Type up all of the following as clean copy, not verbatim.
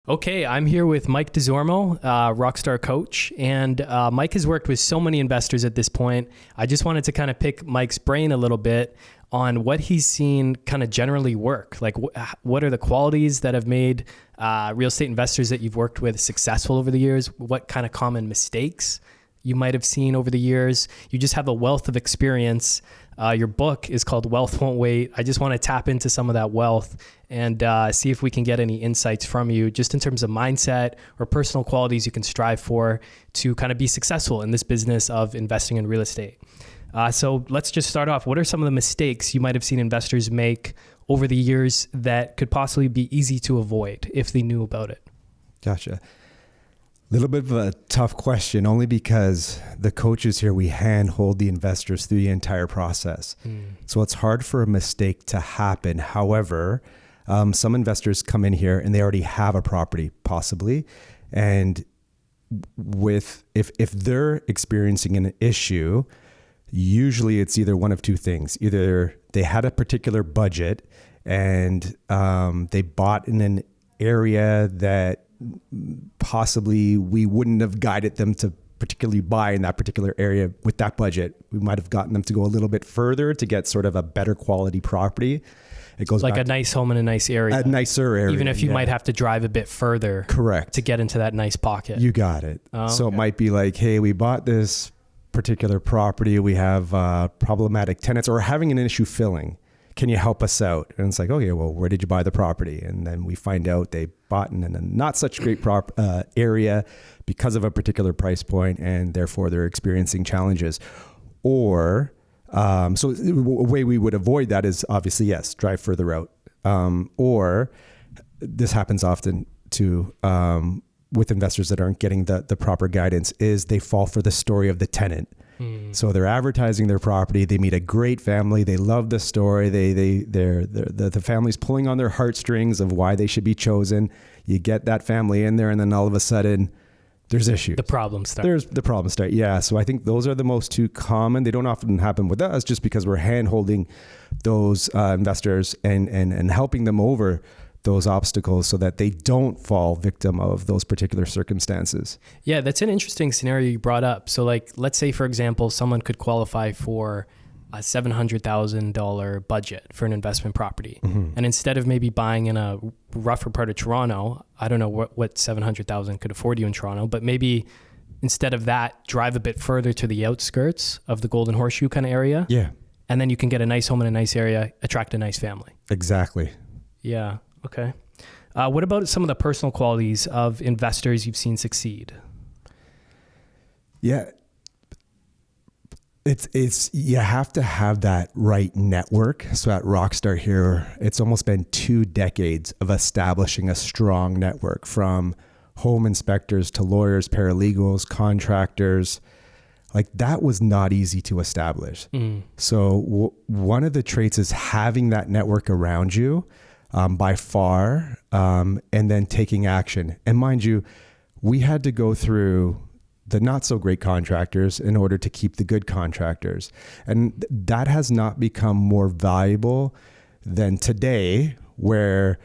Okay, I'm here with Mike Desormeaux, Rockstar coach, and Mike has worked with so many investors at this point. I just wanted to kind of pick Mike's brain a little bit on what he's seen kind of generally work. Like what are the qualities that have made real estate investors that you've worked with successful over the years? What kind of common mistakes you might have seen over the years? You just have a wealth of experience. Your book is called Wealth Won't Wait. I just want to tap into some of that wealth and see if we can get any insights from you just in terms of mindset or personal qualities you can strive for to kind of be successful in this business of investing in real estate. So let's just start off. What are some of the mistakes you might have seen investors make over the years that could possibly be easy to avoid if they knew about it? Gotcha. A little bit of a tough question, only because the coaches here, we handhold the investors through the entire process. So it's hard for a mistake to happen. However, some investors come in here and they already have a property, possibly. And if they're experiencing an issue, usually it's either one of two things. Either they had a particular budget and they bought in an area that possibly we wouldn't have guided them to particularly buy in that particular area with that budget. We might have gotten them to go a little bit further to get sort of a better quality property. It goes like a nice home in a nice area. A nicer area. Even if you might have to drive a bit further. Correct. To get into that nice pocket. You got it. So okay. It might be like, hey, we bought this particular property. We have problematic tenants or having an issue filling. Can you help us out? And it's like, okay, well, where did you buy the property? And then we find out they bought in a not such great area because of a particular price point, and therefore they're experiencing challenges. Or, so a way we would avoid that is obviously, yes, drive further out. Or this happens often too with investors that aren't getting the proper guidance, is they fall for the story of the tenant. So they're advertising their property. They meet a great family. They love the story. The family's pulling on their heartstrings of why they should be chosen. You get that family in there, and then all of a sudden, there's issues. The problems start. There's the problems start. Yeah. So I think those are the most two common. They don't often happen with us, just because we're hand-holding those investors and helping them over those obstacles so that they don't fall victim of those particular circumstances. Yeah, that's an interesting scenario you brought up. So like, let's say, for example, someone could qualify for a $700,000 budget for an investment property. Mm-hmm. And instead of maybe buying in a rougher part of Toronto, I don't know what $700,000 could afford you in Toronto, but maybe instead of that, drive a bit further to the outskirts of the Golden Horseshoe kind of area. Yeah. And then you can get a nice home in a nice area, attract a nice family. Exactly. Yeah. Okay. What about some of the personal qualities of investors you've seen succeed? Yeah. It's you have to have that right network. So at Rockstar here, it's almost been 2 decades of establishing a strong network, from home inspectors to lawyers, paralegals, contractors. Like, that was not easy to establish. So one of the traits is having that network around you. By far, and then taking action. And mind you, we had to go through the not so great contractors in order to keep the good contractors. And that has not become more valuable than today, where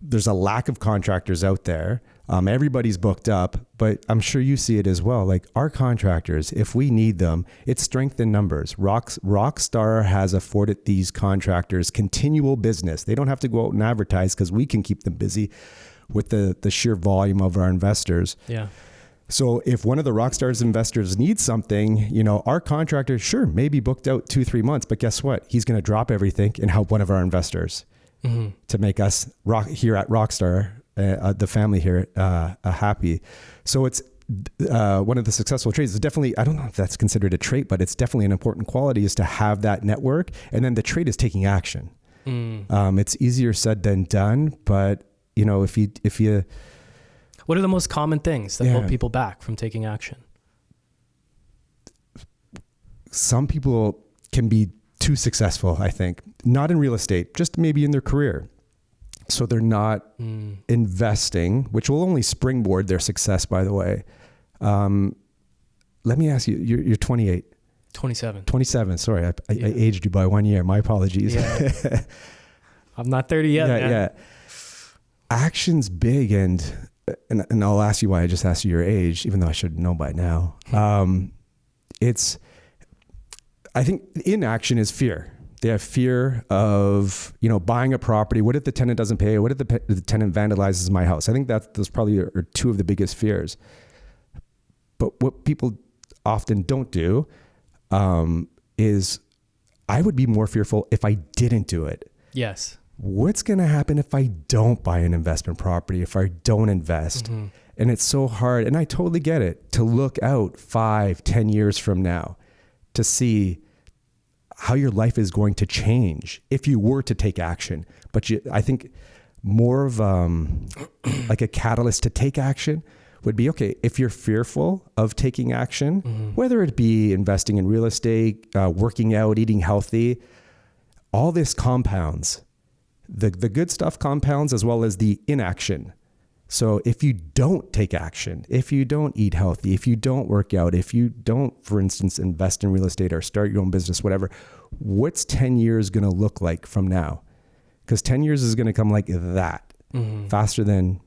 there's a lack of contractors out there. Everybody's booked up, but I'm sure you see it as well. Like, our contractors, if we need them, it's strength in numbers. Rockstar has afforded these contractors continual business. They don't have to go out and advertise because we can keep them busy with the sheer volume of our investors. Yeah. So if one of the Rockstar's investors needs something, our contractor, sure, maybe booked out 2-3 months, but guess what? He's going to drop everything and help one of our investors to make us here at Rockstar, the family here, happy. So it's one of the successful traits. Is definitely, I don't know if that's considered a trait, but it's definitely an important quality, is to have that network. And then the trait is taking action. It's easier said than done, but if you what are the most common things that hold people back from taking action? Some people can be too successful, I think. Not in real estate, just maybe in their career. So they're not investing, which will only springboard their success, by the way. Let me ask you, you're 28. 27. 27, sorry. I aged you by 1 year. My apologies. Yeah. I'm not 30 yet. Yeah. action's big, and I'll ask you why I just asked you your age, even though I should know by now. I think inaction is fear. They have fear of, buying a property. What if the tenant doesn't pay? What if the tenant vandalizes my house? I think those probably are two of the biggest fears. But what people often don't do is, I would be more fearful if I didn't do it. Yes. What's going to happen if I don't buy an investment property, if I don't invest? Mm-hmm. And it's so hard. And I totally get it, to look out 5-10 years from now to see how your life is going to change if you were to take action. But I think more of like a catalyst to take action would be, okay, if you're fearful of taking action, mm-hmm. whether it be investing in real estate, working out, eating healthy, all this compounds. The good stuff compounds as well as the inaction. So if you don't take action, if you don't eat healthy, if you don't work out, if you don't, for instance, invest in real estate or start your own business, whatever, what's 10 years going to look like from now? Because 10 years is going to come like that, mm-hmm. faster than,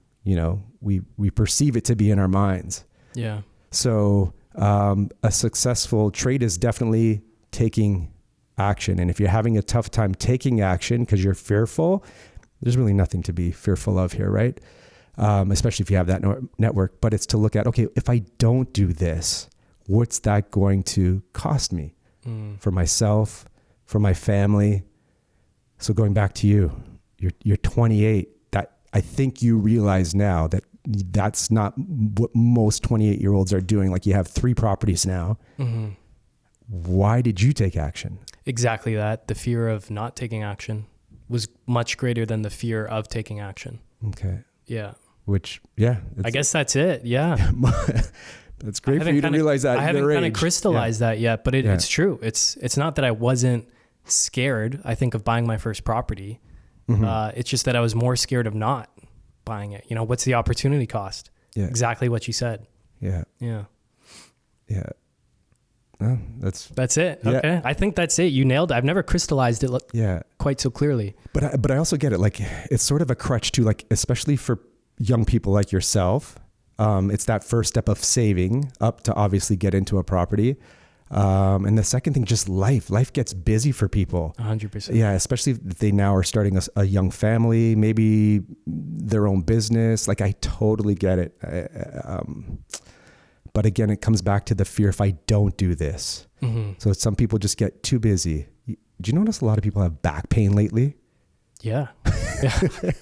we perceive it to be in our minds. Yeah. So a successful trade is definitely taking action. And if you're having a tough time taking action because you're fearful, there's really nothing to be fearful of here, right? Especially if you have that network. But it's to look at, okay, if I don't do this, what's that going to cost me for myself, for my family? So going back to you're 28. That I think you realize now that that's not what most 28-year-olds are doing. Like, you have 3 properties now. Mm-hmm. Why did you take action? Exactly that. The fear of not taking action was much greater than the fear of taking action. Okay. Yeah. Which, yeah. I guess that's it. Yeah. That's great for you to realize that. I haven't kind of crystallized that yet, but it's true. It's not that I wasn't scared, I think, of buying my first property. Mm-hmm. It's just that I was more scared of not buying it. What's the opportunity cost? Yeah. Exactly what you said. Yeah. Yeah. Yeah. Oh, that's it. Yeah. Okay. I think that's it. You nailed it. I've never crystallized it quite so clearly. But I also get it. Like, it's sort of a crutch too, like, especially for young people like yourself. It's that first step of saving up to obviously get into a property. And the second thing, just life. Life gets busy for people. 100%. Yeah. Especially if they now are starting a young family, maybe their own business. Like, I totally get it. But again, it comes back to the fear if I don't do this. Mm-hmm. So some people just get too busy. Do you notice a lot of people have back pain lately? Yeah.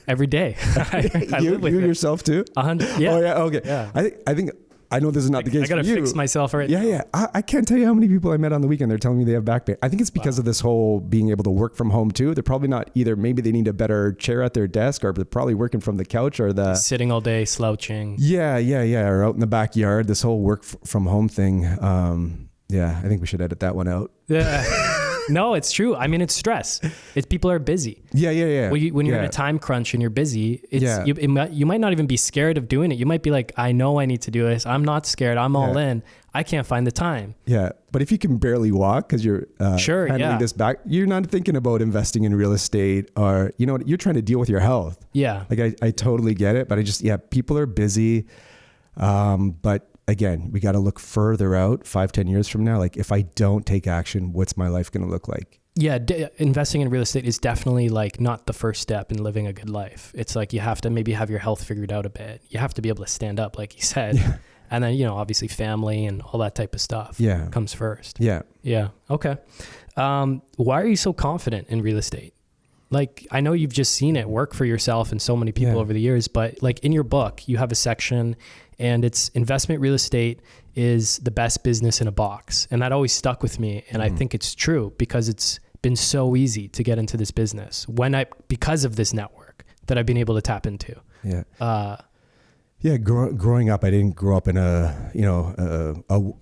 Every day. I you live with yourself too? 100. Yeah. Oh yeah. Okay. Yeah. I know this is not the case. I gotta for you. fix myself right now. Yeah. I can't tell you how many people I met on the weekend. They're telling me they have back pain. I think it's because of this whole being able to work from home too. They're probably not either. Maybe they need a better chair at their desk, or they're probably working from the couch, or sitting all day slouching. Yeah. Or out in the backyard. This whole work from home thing. I think we should edit that one out. Yeah. No, it's true. I mean, it's stress. People are busy. Yeah. When you're in a time crunch and you're busy, you might not even be scared of doing it. You might be like, I know I need to do this. I'm not scared. I'm all in. I can't find the time. Yeah. But if you can barely walk because you're handling this back, you're not thinking about investing in real estate, or, you're trying to deal with your health. Yeah. Like, I totally get it. But people are busy. But again, we got to look further out, 5-10 years from now. Like, if I don't take action, what's my life going to look like? Yeah. Investing in real estate is definitely like not the first step in living a good life. It's like, you have to maybe have your health figured out a bit. You have to be able to stand up, like you said. Yeah. And then, obviously family and all that type of stuff comes first. Yeah. Yeah. Okay. Why are you so confident in real estate? Like, I know you've just seen it work for yourself and so many people over the years, but like, in your book, you have a section and it's investment real estate is the best business in a box. And that always stuck with me. And I think it's true because it's been so easy to get into this business because of this network that I've been able to tap into. Yeah. Growing up, I didn't grow up in a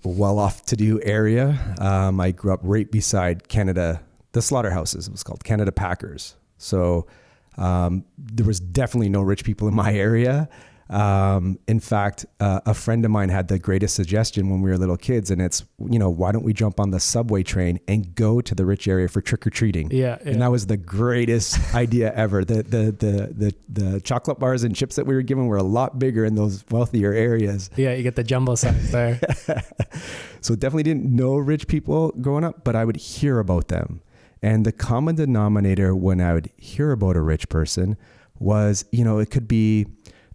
well-off to-do area. I grew up right beside Canada, the slaughterhouses. It was called Canada Packers. So there was definitely no rich people in my area. In fact, a friend of mine had the greatest suggestion when we were little kids, and it's, why don't we jump on the subway train and go to the rich area for trick-or-treating? Yeah. And that was the greatest idea ever. The chocolate bars and chips that we were given were a lot bigger in those wealthier areas. Yeah, you get the jumbo size there. So definitely didn't know rich people growing up, but I would hear about them. And the common denominator when I would hear about a rich person was, it could be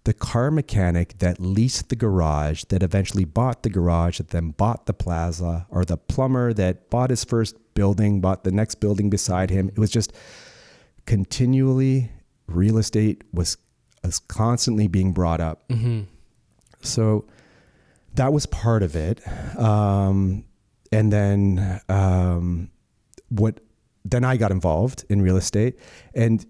the car mechanic that leased the garage, that eventually bought the garage, that then bought the plaza, or the plumber that bought his first building, bought the next building beside him. It was just continually, real estate was constantly being brought up. Mm-hmm. So that was part of it. And then then I got involved in real estate. And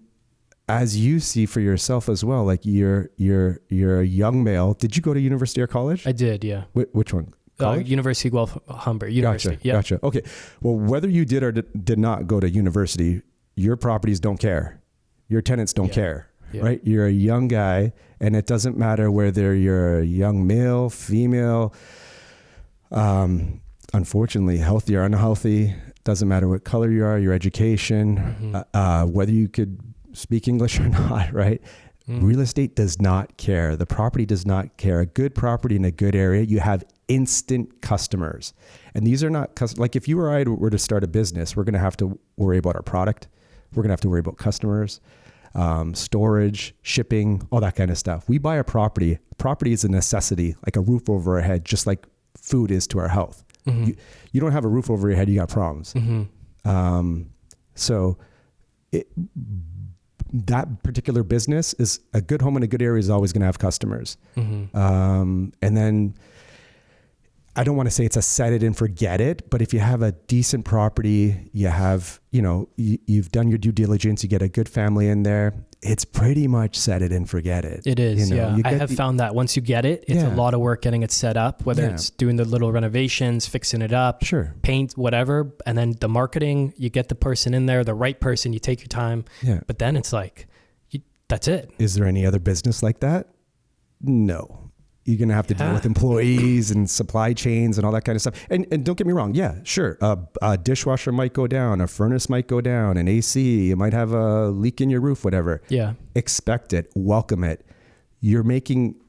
as you see for yourself as well, like you're a young male. Did you go to university or college? I did, yeah. Which one? University of Guelph Humber. University. Gotcha. Yeah. Gotcha. Okay. Well, whether you did or did not go to university, your properties don't care. Your tenants don't care, right? You're a young guy, and it doesn't matter whether you're a young male, female, unfortunately, healthy or unhealthy. Doesn't matter what color you are, your education, whether you could speak English or not, right? Real estate does not care. The property does not care. A good property in a good area, you have instant customers. And these are not, like if you or I were to start a business, we're going to have to worry about our product. We're going to have to worry about customers, storage, shipping, all that kind of stuff. We buy a property. Property is a necessity, like a roof over our head, just like food is to our health. Mm-hmm. You don't have a roof over your head, you got problems. Mm-hmm. That particular business is a good home in a good area is always going to have customers. Mm-hmm. And then I don't want to say it's a set it and forget it, but if you have a decent property, you have, you've done your due diligence, you get a good family in there, it's pretty much set it and forget it. It is, yeah. I have found that once you get it, it's a lot of work getting it set up, whether it's doing the little renovations, fixing it up, paint, whatever. And then the marketing, you get the person in there, the right person, you take your time. Yeah. But then it's like, that's it. Is there any other business like that? No. You're going to have to deal with employees and supply chains and all that kind of stuff. And don't get me wrong. Yeah, sure. A dishwasher might go down. A furnace might go down. An AC, you might have a leak in your roof, whatever. Yeah. Expect it. Welcome it. You're making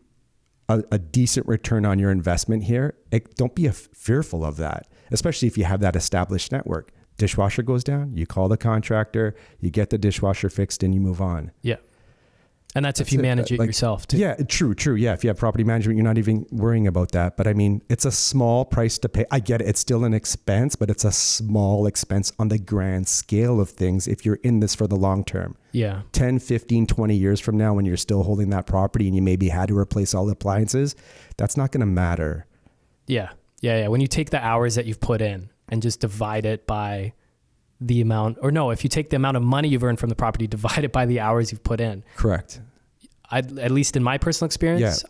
a decent return on your investment here. Don't be fearful of that, especially if you have that established network. Dishwasher goes down. You call the contractor. You get the dishwasher fixed and you move on. Yeah. And that's if you manage it yourself too. Yeah, true. Yeah, if you have property management, you're not even worrying about that. But I mean, it's a small price to pay. I get it. It's still an expense, but it's a small expense on the grand scale of things if you're in this for the long term. Yeah. 10, 15, 20 years from now when you're still holding that property and you maybe had to replace all the appliances, that's not going to matter. Yeah. When you take the hours that you've put in and just divide it by the amount, or no, if you take the amount of money you've earned from the property, divide it by the hours you've put in. Correct. At least in my personal experience,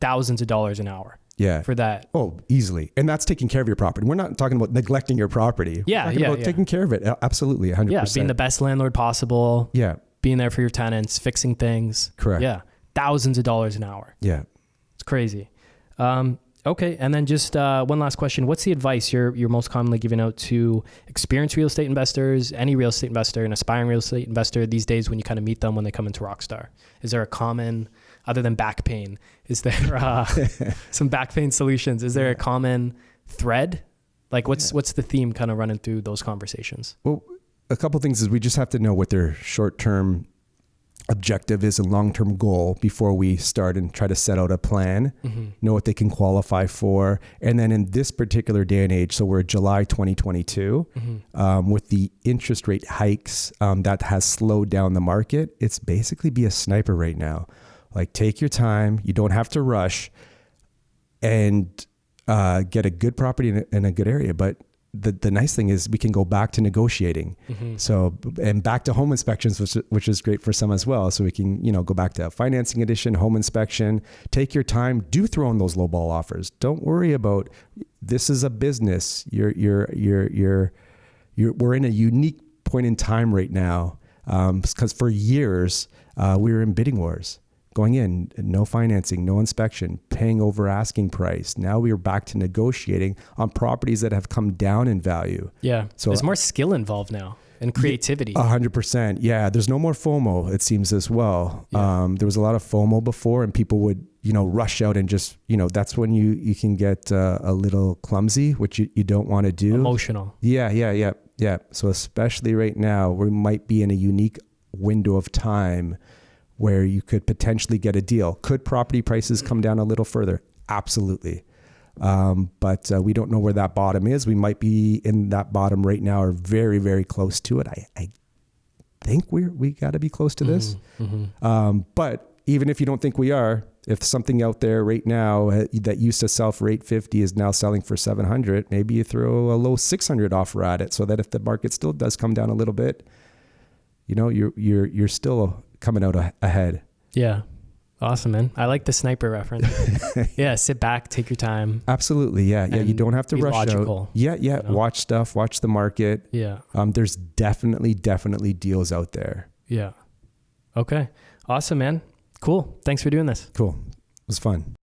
thousands of dollars an hour. Yeah. For that. Oh, easily. And that's taking care of your property. We're not talking about neglecting your property. We're talking about taking care of it. Absolutely. 100%. Yeah. Being the best landlord possible. Yeah. Being there for your tenants, fixing things. Correct. Yeah. Thousands of dollars an hour. Yeah. It's crazy. Okay. And then just one last question. What's the advice you're most commonly giving out to experienced real estate investors, any real estate investor, an aspiring real estate investor these days when you kind of meet them when they come into Rockstar? Is there a common, other than back pain, is there some back pain solutions? Is there a common thread? Like what's the theme kind of running through those conversations? Well, a couple of things is we just have to know what their short-term objective is, a long-term goal before we start and try to set out a plan, know what they can qualify for. And then in this particular day and age, so we're July 2022, with the interest rate hikes that has slowed down the market, it's basically be a sniper right now. Like take your time. You don't have to rush and get a good property in a good area. But the nice thing is we can go back to negotiating. So, and back to home inspections, which is great for some as well. So we can, go back to financing edition, home inspection, take your time, do throw in those lowball offers. Don't worry about, this is a business. We're in a unique point in time right now. Because for years, we were in bidding wars. going in, no financing, no inspection, paying over asking price. Now we are back to negotiating on properties that have come down in value. Yeah. So there's more skill involved now and creativity. 100%. Yeah. There's no more FOMO, it seems, as well. Yeah. There was a lot of FOMO before, and people would, rush out and just, that's when you can get a little clumsy, which you don't want to do. Emotional. Yeah. So especially right now, we might be in a unique window of time where you could potentially get a deal. Could property prices come down a little further? Absolutely. But we don't know where that bottom is. We might be in that bottom right now, or very, very close to it. I think we got to be close to this. But even if you don't think we are, if something out there right now that used to sell for $850 is now selling for $700, maybe you throw a low $600 offer at it, so that if the market still does come down a little bit, you're still coming out ahead. Yeah. Awesome, man. I like the sniper reference. Yeah. Sit back, take your time. Absolutely. Yeah. You don't have to rush logical, out. Yeah. Watch stuff, watch the market. Yeah. There's definitely deals out there. Yeah. Okay. Awesome, man. Cool. Thanks for doing this. Cool. It was fun.